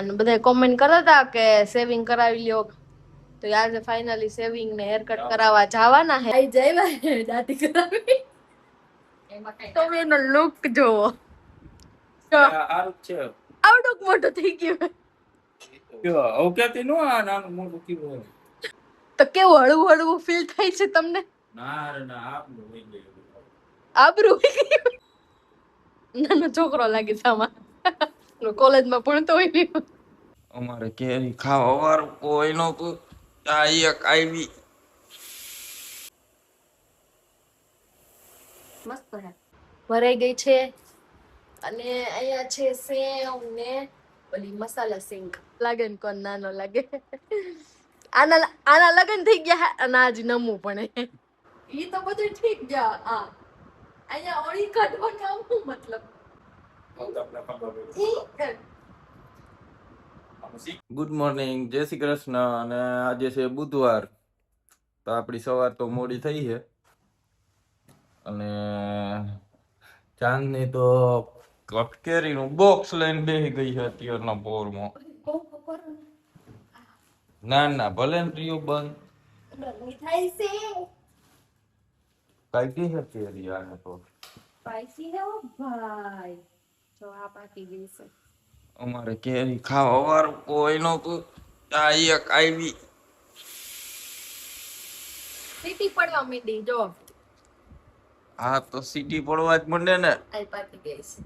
અને બધા કોમેન્ટ કરતા હતા કે સેવિંગ કરાવી લ્યો, તો આજે ફાઇનલી સેવિંગ ને હેર કટ કરાવવા જવાના હે. આઈ જઈવા દાઢી કરાવી. તો એનો લુક જોવો. આરું છે. આવડું મોટું થઈ ગયું. હવે ક્યાંથી નો આ નાનું મોટું કીધું. તો કેવું હળવું હળવું ફીલ થાય છે તમને? ના રે ના, આપનું થઈ ગયું. આબરૂ નાનો છોકરો લાગે છે આમાં. કોલેજમાં ભણતો હોય ને. અમારે કેરી ખાવા વાળું કોઈ નતું. આ એક આવી. મસ્ત હે. ભરાઈ ગઈ છે. અને અહીંયા છે સેવ ને ઓલી મસાલા સિંગ. લાગે ને કોણ નાનો લાગે. આના લગન થઈ ગયા અને આજ નમવું પણ. ઈ તો બધું ઠીક ગયા. આ અહીંયા ઓળી કાઢવાનું આમ શું મતલબ? ગુડ મોર્નિંગ, જય શ્રી કૃષ્ણ. અને આજે છે બુધવાર, તો આપણી સવાર તો મોડી થઈ છે. અને ચાંદની તો કેરીનું બોક્સ લઈને બેસી ગઈ છે અત્યારના પોરમાં. ના ના, ભલે ને રહ્યું બંધ થાય છે. કાઢી છે કેરી આને તો. સ્પાઈસી હે ઓ ભાઈ. જો આ પાકી ગઈ છે. અમારે કેરી ખાવા વાળું કોઈ નતું. આ એક આવી. સીટી પડવા માંડી જો. હા તો સીટી પડવા જ મંડે ને. આ પાકી ગઈ છે.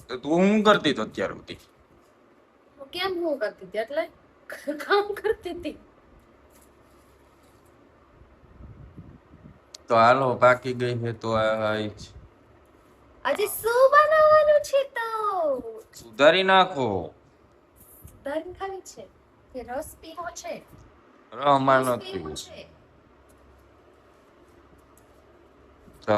તો તું શું કરતી તો અત્યાર સુધી? કેમ હું કરતી હતી એટલે કામ કરતી હતી. તો હાલો, પાકી ગઈ છે તો આજે શું બનાવવાનું છે તો? સુધારી નાખો. સુધારી ખાવી છે કે રસ પીવો છે? રહમાન રસ નથી. પીવો છે. તો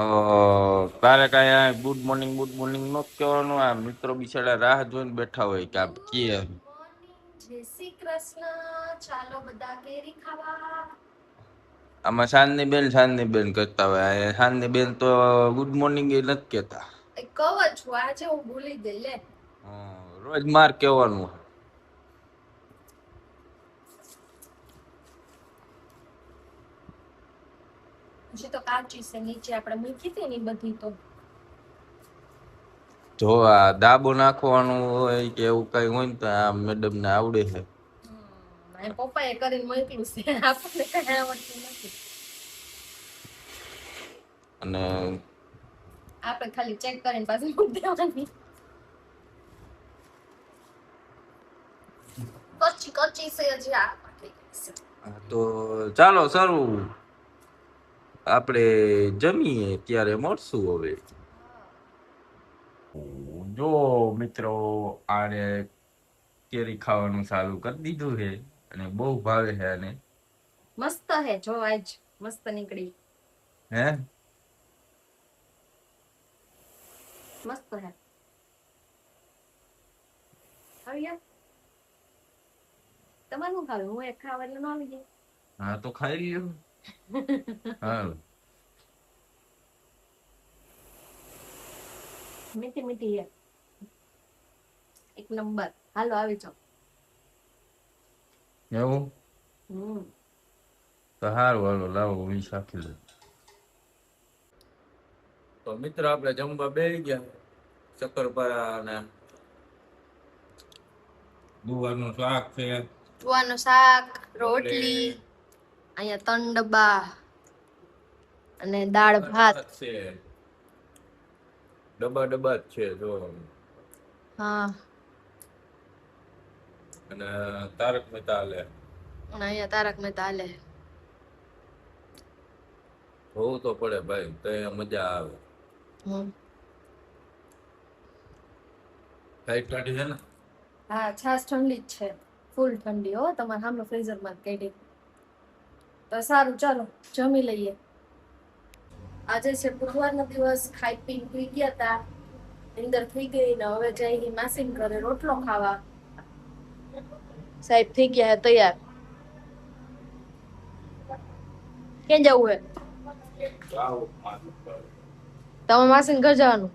તારે કઈ ગુડ મોર્નિંગ નો કહેવાનું? આ મિત્રો બિચારા રાહ જોઈને બેઠા હોય કે આપ કે. જય શ્રી કૃષ્ણ. ચાલો બધા કેરી ખાવા. આમાં શાંતની બેન કરતા હોય. શાંતની બેન તો ગુડ મોર્નિંગ એ નથી કેતા. કહું છું આજે હું ભૂલી ગઈ લે. રોજ માર કહેવાનું. હજી તો કાચી છે, નીચે આપણે મૂકી હતી ને બધી તો. જો આ દાબો નાખવાનું હોય કે એવું કઈ હોય ને તો આ મેડમ ને આવડે છે. પપ્પાએ કરીને મોકલું છે, આપણને કઈ આવડતું નથી. અને આપણે ખાલી ચેક કરીને પાછું મૂકી દેવાની. કચ્ચી કચ્ચી છે હજી આ પાકી ગઈ છે. તો ચાલો શરૂ. આપણે જમીએ ત્યારે મળશું હવે. જો મિત્રો, આને કેરી ખાવાનું ચાલુ કરી દીધું છે અને બહુ ભાવે છે આને. મસ્ત હે જો, આજ મસ્ત નીકળી. હે મસ્ત હે. આવ્યા તમારું ખાવે, હું એક ખાવા એટલે ન આવી જાય. હા તો ખાઈ લ્યો. હા મીઠી મીઠી હે, એક નંબર. હાલો આવી જાઓ. એવું તો સારું, હાલો લાવો હું શાકી લઉં. તો મિત્ર, આપણે જમવા બેસી ગયા. શક્કરપારા અને ગુવારનું શાક છે, ગુવાનું શાક, રોટલી, અહીંયા 3 ડબ્બા અને દાળ ભાત છે. ડબ્બા જ છે જો. હા, અને તારક મહેતા હાલે. અને અહીંયા તારક મહેતા હાલે. જોવું તો પડે ભાઈ, તો મજા આવે. લાઈટ કાઢી છે ને? હા, છાસ ઠંડી જ છે, ફૂલ ઠંડી હો. તમારે સામે ફ્રીઝર માં કાઢી. તો સારું, ચાલો જમી લઈએ. આજે છે બુધવારનો દિવસ. ખાઈ પીને પી ગયા તા, નીંદર થઈ ગઈ ને હવે જઈ માસીન ઘરે રોટલો ખાવા. સાહેબ થઈ ગયા હે તૈયાર. ક્યાં જવું હે? તમે માસીન ઘર જવાનું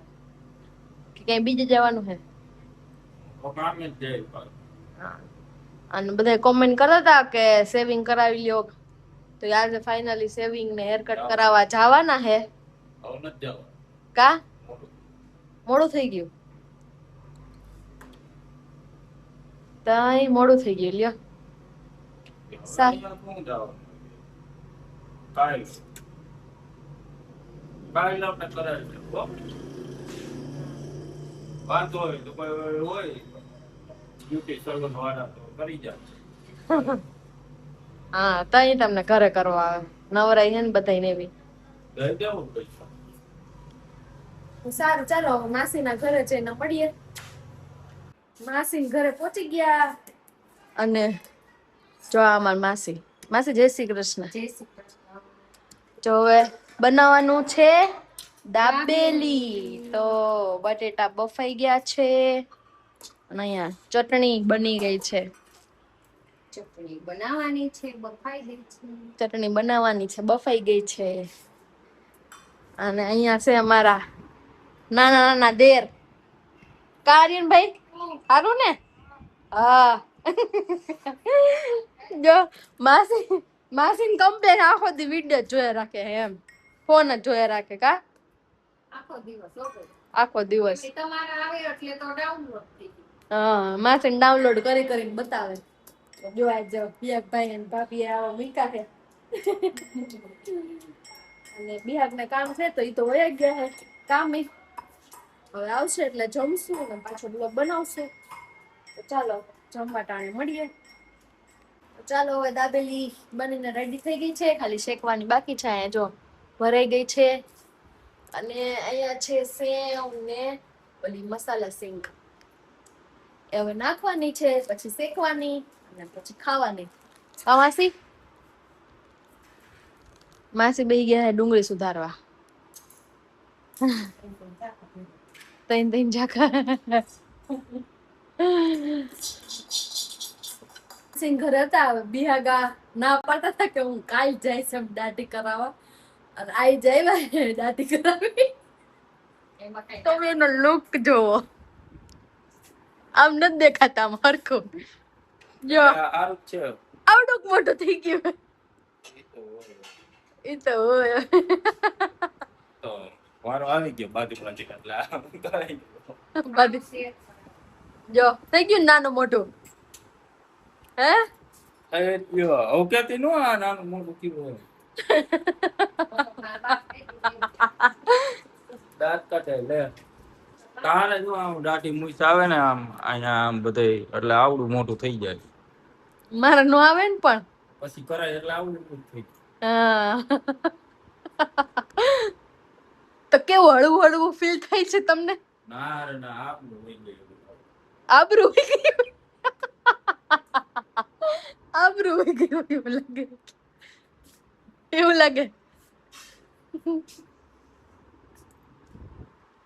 કે કઈ બીજે જવાનું હે? અને બધા કોમેન્ટ કરતા હતા કે સેવિંગ કરાવી લ્યો, તો આજે ફાઇનલી સેવિંગ ને હેર કટ કરાવવા જવાના હે. હવે નથી જવાનું. કા મોડું થઈ ગયું? તઈ મોડું થઈ ગયું લ્યો. સારું. શું જવાનું? કાંઈ આપણે કરાવી દે, હો. વાંધો હોય તો કોઈ હોય બ્યુટી સલૂન વાળા તો કરી જાય. હા, તઈ તમને ઘરે કરવા આવે. નવરાઈ છે ને બધાને એવી. દઈ દેવું પૈસા. સારું, ચાલો માસીના ઘરે જઈને મળીએ. માસી ઘરે પહોંચી ગયા અને જો આ અમાર માસી. માસી જય શ્રી કૃષ્ણ. જય શ્રી કૃષ્ણ. જો હવે બનાવવાનું છે દાબેલી. તો બટેટા બફાઈ ગયા છે અને અહીંયા ચટણી બની ગઈ છે. ચટણી બનાવવાની છે, બફાઈ ગઈ છે. ચટણી બનાવવાની છે, બફાઈ ગઈ છે. અને અહીંયા છે અમારા નાના નાના દેર. કારિયન ભાઈ સારું ને? હા. જો માસી કમ્પ્લેન આખો દી વિડિયો જોયા રાખે એમ, ફોન જ જોયા રાખે. કા આખો દિવસ ઓકે. આખો દિવસ તમારે આવે એટલે તો ડાઉનલોડ થઈ ગઈ. હા, માસી ડાઉનલોડ કરી કરીને બતાવે. જો આ જો બિહાગ ભાઈ અને ભાભી આવો મીકા છે. અને બિહાગ ને કામ છે તો ઈ તો વયા ગયા છે કામે. હવે આવશે એટલે જમશું ને પાછો બ્લોગ બનાવશું. તો ચાલો જમવા ટાણે મળીએ. ચાલો હવે દાબેલી બનીને રેડી થઈ ગઈ છે, ખાલી શેકવાની બાકી છે. અહીંયા જો ભરાઈ ગઈ છે અને અહીંયા છે સેવ ને ઓલી મસાલા સિંગ. એ હવે નાખવાની છે, પછી શેકવાની અને પછી ખાવાની. હા માસી? માસી બેહી ગયા છે ડુંગળી સુધારવા. તૈન ઝાકા સિંગ ઘરે હતા. બિહાગા ના પાડતા હતા કે હું કાલ જઈશ એમ દાઢી કરાવવા, અને આઈ જાય દાઢી કરાવી. એમાં કઈ તમે એનો લુક જોવો, આમ નથી દેખાતા આમ હરખું. જો આરું છે. આવડું મોટું થઈ ગયું. ઈ તો હોય. તો વારો આવી ગયો બાજુમાંથી એટલે કરાઈ ગયો. બધી જો થઈ ગયું નાનું મોટું. હે એ લ્યો હવે કેતી નો આ નાનું મોટું કીધું. દાંત કાઢે લે. તારે જો આમ દાઢી મૂછ આવે ને આમ અહીંયા આમ બધે એટલે આવડું મોટું થઈ જાય. મારે નો આવે ને પણ. પછી કરાય એટલે આવડું મોટું થઈ જાય. હા. તો કેવું હળવું હળવું ફીલ થાય છે તમને? ના રે ના આપણું થઈ ગયું. આબરૂ વહી ગયું. આબરૂ વહી ગયું એવું લાગે. એવું લાગે.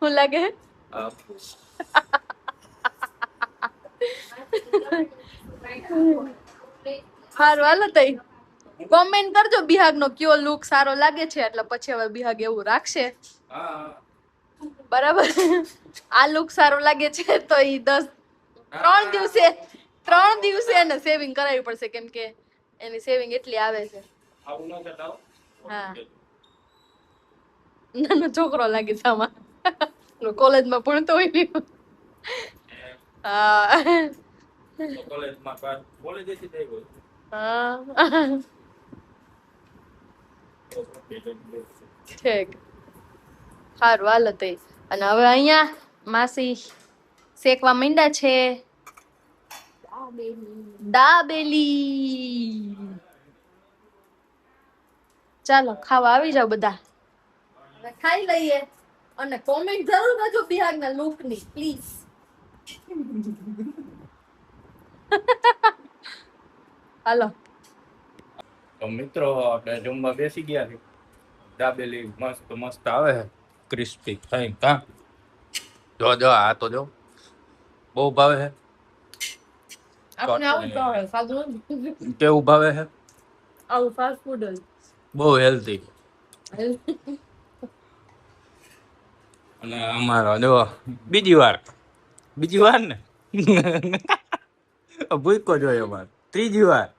શું લાગે? આપણું. હારું હાલો તઈ કોમેન્ટ કરજો બિહાગ નો કયો લુક સારો લાગે છે, એટલે પછી હવે બિહાગ એવું રાખશે. હા. બરાબર. આ લુક સારો લાગે છે તો ઈ 3 દિવસે એને સેવિંગ કરાવવી પડશે, કેમ કે એની સેવિંગ એટલી આવે છે. આવું ન કરતા હો. હા. નાનો છોકરો લાગે છે આમાં. કોલેજમાં ભણતો હોય ને. હા. કોલેજમાં કોલેજ થી થઈ ગયો. હા. ઠીક. સારું હાલો તઈ. અને હવે અહીંયા માસી શેકવા માંડ્યા છે દાબેલી. ચાલો ખાવા આવી જાવ બધા. હવે ખાઈ લઈએ અને કોમેન્ટ જરૂર કરજો બિહારના લુક ની પ્લીઝ. હાલો. તો મિત્રો આપણે જમવા બેસી ગયા છે. દાબેલી મસ્ત મસ્ત આવે છે, ક્રિસ્પી થઈ. હા જો જો આ તો જો બહુ ભાવે છે. આપણે આવું ભાવે સાદું કેવું ભાવે છે? આવું ફાસ્ટ ફૂડ જ. બહુ હેલ્ધી. અને અમારો જો બીજી વાર ને ભૂકો જોઈએ અમારે. ત્રીજી વાર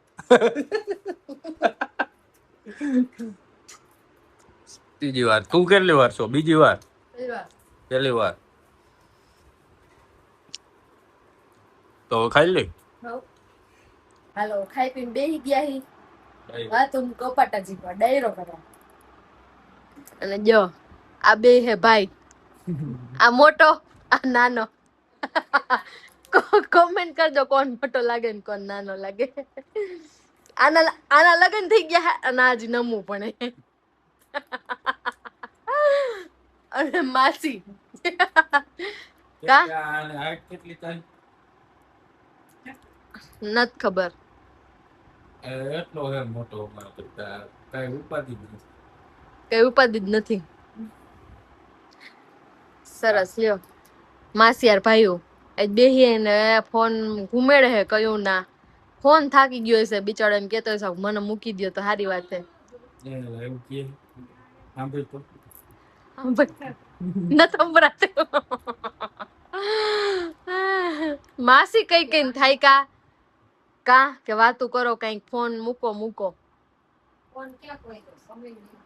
ત્રીજી વાર. તું કેટલી વાર છો? બીજી વાર? પહેલી વાર. તો ખાઈ લે. હાલો ખાઈ પીને બેહી ગયા હી. હા તું કપાટાજી પર ડાયરો કરવા. અને જો આ બે હે ભાઈ, આ મોટો આ નાનો. કોમેન્ટ કરજો કોણ મોટો લાગે ને કોણ નાનો લાગે. આના લગન થઈ ગયા અને આજ નમવું પણ. અને માસી કા કેટલી તારી? નત ખબર. એટલો હે મોટો મારો કરતા કઈ ઉપાધિ નથી. કઈ ઉપાધિ જ નથી. સરસ લ્યો માસી યાર ભાઈઓ આજ બેહી ને ફોન ઘુમેડે હે કયું ના ફોન થાકી ગયો હશે બિચારો એમ કેતો હશે મને મૂકી દ્યો તો સારી વાત છે. એવું કે સાંભળ તો ન સંભળાતું. માસી કઈ કઈ થાય કા કા કે વાતું કરો કઈક ફોન મૂકો. ફોન ક્યાં કોઈ તો સમય નહીં.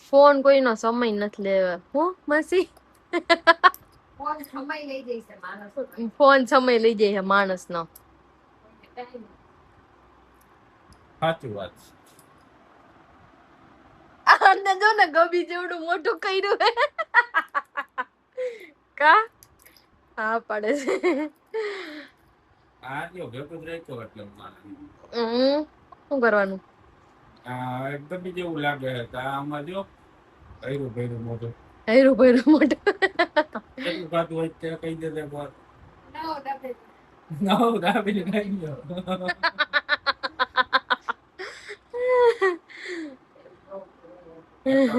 ફોન કોઈનો સમય નથી લેવા. હું માસી ફોન સમય લઈ જાય છે માણસ. ફોન સમય લઈ જાય છે માણસનો. સાચી વાત છે. આને જો ને ગબી જેવડું મોટું કર્યું હે કા હા પડે છે. આ જો ભેગું જ રહેતો એટલે શું કરવાનું? આ એકદમ જેવું લાગે છે કે આમાં જો ભૈરું મોટું ભૈરું મોટું કેટલું ખાતું હોય તે કહી દે એકવાર. નવો દાબી ખાઈ ગયો.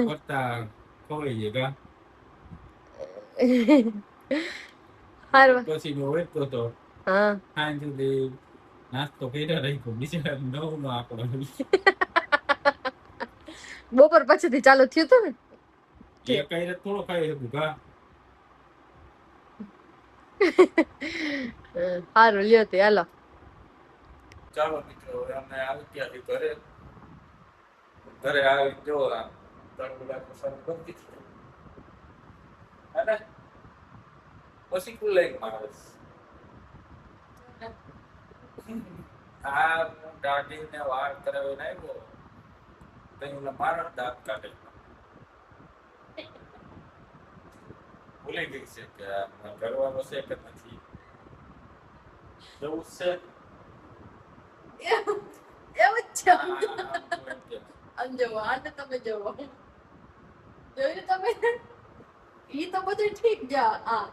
કરતા ખવાઈ જાય હારું પછી નો વેચતો તો હા સાંજ સુધી નાસ્તો કર્યા રાખ્યો બિચારા નવ નો આંકડો. બપોર પછીથી ચાલુ થયું હતું ને એ કઈ થોડો ખાઈ શકું કા. સારું લ્યો તે હાલો. ચાલો મિત્રો અમે આવી ગયા છીએ ઘરે આવી જો પછી કુલાઈ માણસ આ દાઢી ને વાળ કરાવીને આવ્યો તો મારા દાંત કાઢે. ભૂલી ગઈ છે કે કરવાનો છે કે નથી એવું છે. એવું જ છે. અંજવો આને તમે જોવો જોયું તમે ઈ તો બધું ઠીક જા આ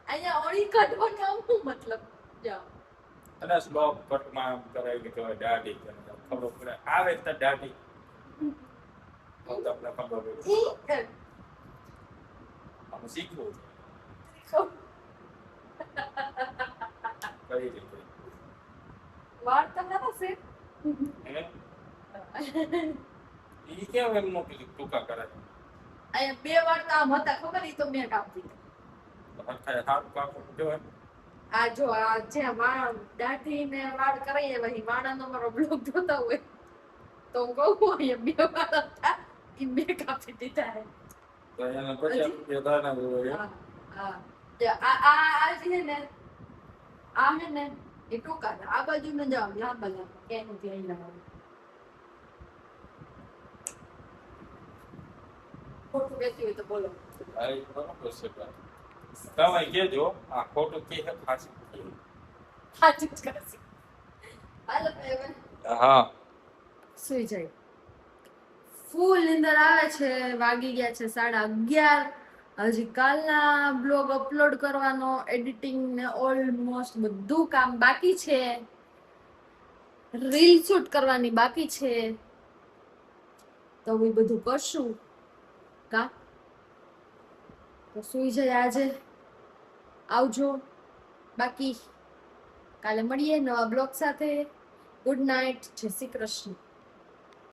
અહીંયા ઓળી કાઢવાનો આમ શું મતલબ જા અને સ્લોપ કટમાં કરાવી કે દાઢી ખબર પડે આવે તો દાઢી તમને ખબર પડે આમ શીખવું કરી દે વાત તો ના છે ઈ કેમ એમ મોકલી ટૂંકા કરે અહીંયા બે વાર તો આમ હતા ખબર ઈ તો મેં કાપી સારું કાપડ કહેવાય. આ જો આ જે વાળ દાઢી ને વાળ કરાઈએ વહી વાળાનો મારો બ્લોગ જોતા હોય તો હું કહું અહીંયા બે વાર હતા ઈ મેં કાપી દીધા હે. તો એને 50 રૂપિયા દાના હોય. હા આ છે ને આ હે ને એ ટૂંકા છે આ બાજુ ને જાવ લાંબા ક્યાંય નથી અહીં લાવવાનું. ખોટું કહેતી હોય તો બોલો. આ ઈ બરોબર છે ભાઈ. તમે કહેજો આ ખોટું કે ખાસી સાચું જ કરશે. હાલો હવે હા સુઈ જાય. ફૂલ નીંદર આવે છે. વાગી ગયા છે 11:30. હજી કાલના બ્લોગ અપલોડ કરવાનો એડિટિંગ ને ઓલમોસ્ટ બધું કામ બાકી છે. રીલ શૂટ કરવાની બાકી છે તો એ બધું કરશું કા તો સુઈ જાય આજે. આવજો બાકી કાલે મળીએ નવા બ્લોગ સાથે. Good night. જય શ્રી કૃષ્ણ.